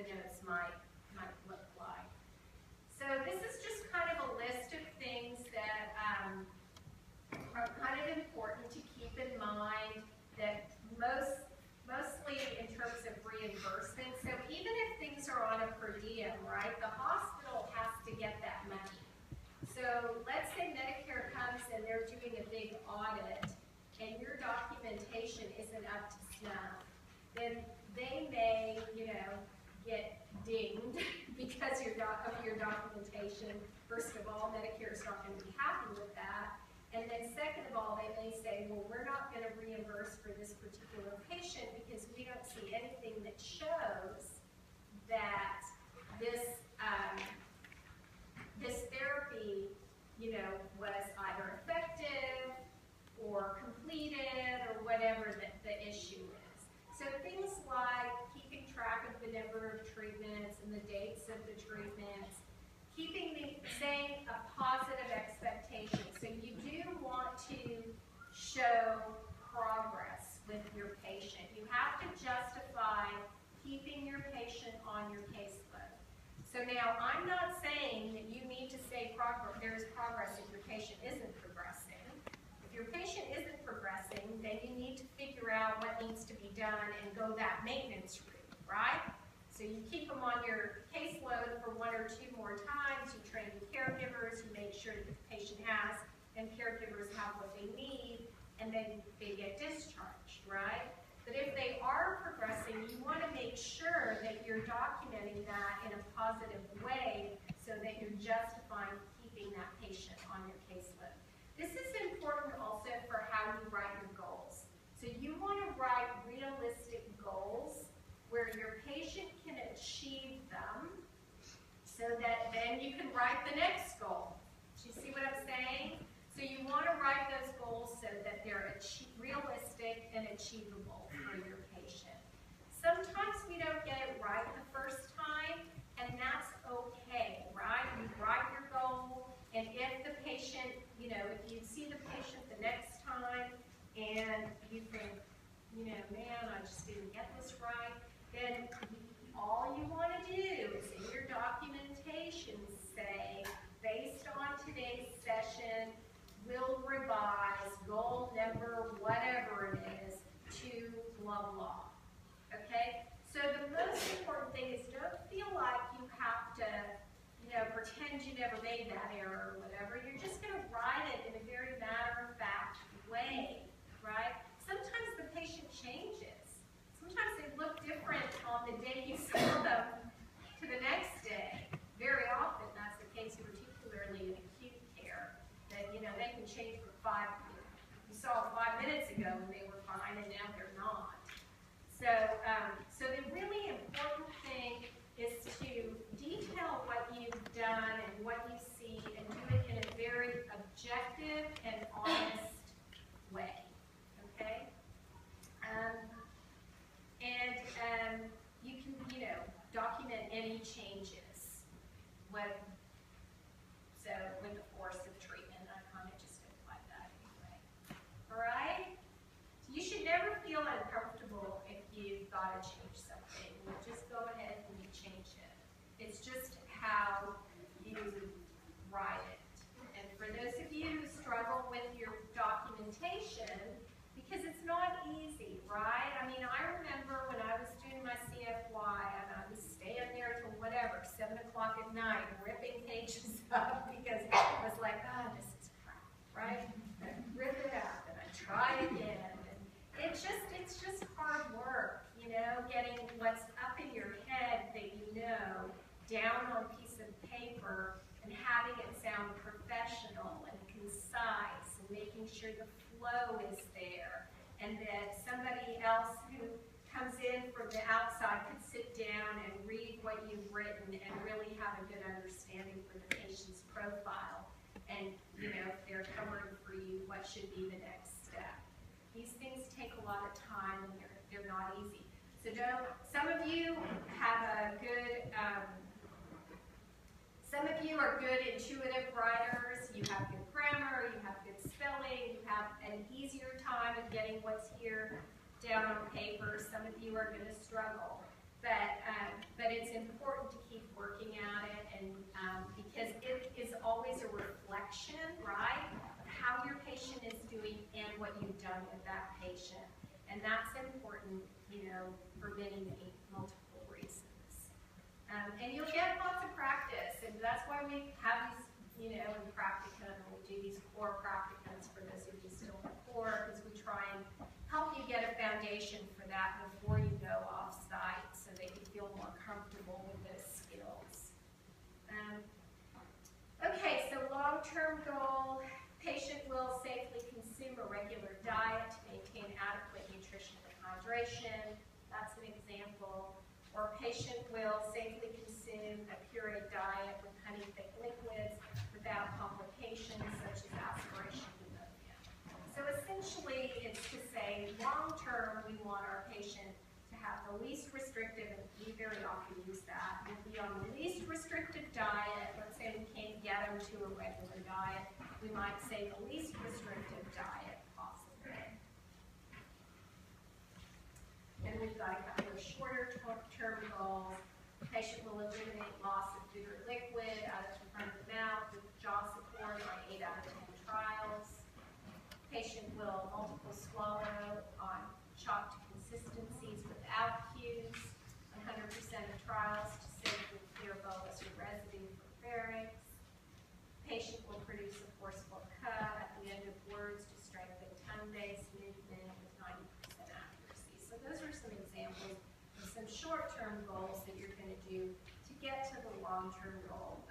notes might look like. So this is just kind of a list of things that are kind of important to keep in mind, that mostly in terms of reimbursement. So even if things are on a per diem, right, the hospital has to get that money. So let's say Medicare comes and they're doing a big audit and your documentation isn't up to snuff, then they may, get dinged because of your documentation. First of all, Medicare is not going to be happy with that. And then second of all, they may say, well, we're not going to reimburse for this particular patient because we don't see anything that shows that this therapy, was either effective or completed or whatever the issue is. So things like keeping track of the number of treatments and the dates of the treatments, saying a positive expectation. So you do want to show progress with your patient. You have to justify keeping your patient on your caseload. So now, I'm not saying that you need to say there is progress if your patient isn't progressing. If your patient isn't progressing, then you need to figure out what needs to be done and go that maintenance route, right? So you keep them on your caseload for 1 or 2 more times, you train the caregivers, you make sure that the patient has and caregivers have what they need, and then they get discharged, right? But if they are progressing, you want to make sure that you're documenting that in a positive way so that you're justifying keeping that patient on your caseload. This is important also for how you write your goals. So you want to write realistic goals where your patient can achieve them so that then you can write the next goal. Do you see what I'm saying? So you want to write those goals so that they're realistic and achievable for your patient. Sometimes we don't get it right the first time, and that's okay, right? You write your goal, and if the patient, if you see the patient the next time and you think, man, I just didn't get this right, then all you want to do is in your documentation say, based on today's session, we'll revise goal number, whatever it is, to blah, blah. Okay? So the most important thing is don't feel like you have to, pretend you never made that error or whatever. You're just going to write it in a very matter-of-fact way, right? Sometimes the patient changes. Sometimes they look different on the day you saw them to the next day. Very often that's the case, particularly in acute care, that, they can change for 5 minutes. You saw 5 minutes ago and they were fine and now they're not. So, so the really important thing is to detail what you've done and what you see and do it in a very objective and honest way, okay? And you can, document any changes. So with the course of treatment, I kind of just implied that anyway. All right? So you should never feel uncomfortable if you've got to change something. You just go ahead and you change it. It's just how you write it. And for those of you who struggle with your documentation, because it's not easy, right? I mean, I remember when I was doing my CFY and I was staying there till whatever, 7 o'clock at night, ripping pages up because it was like, oh, this is crap, right? I rip it up and I try again. And it's just hard work, getting what's up in your head that down on a piece of paper and having it sound professional and concise and making sure the flow is there and that somebody else who comes in from the outside could sit down and read what you've written and really have a good understanding for the patient's profile and, if they're covering for you, what should be the next step. These things take a lot of time and they're not easy. So some of you have a good, some of you are good intuitive writers, you have good grammar, you have good spelling, you have an easier time of getting what's here down on paper. Some of you are going to struggle. But it's aspiration, that's an example. Or patient will safely consume a pureed diet with honey-thick liquids without complications such as aspiration pneumonia. So essentially, it's to say long-term, we want our patient to have the least restrictive, and we very often use that, we'll be on the least restrictive diet. Let's say we can't get them to a regular diet. We might say the least restrictive diet possible. And we've got a couple of shorter term goals. The patient will eliminate loss of food or liquid out of the front of the mouth with jaw support on 8 out of 10 trials. Patient will multiple swallow on chopped consistencies without cues, 100% of trials to save the clear bolus or residue for pharynx. Patient will produce a forceful cut at the end of words to strengthen tongue-based movement with 90% accuracy. So those are some examples of some short-term goals that you're going to do to get to the long-term goal.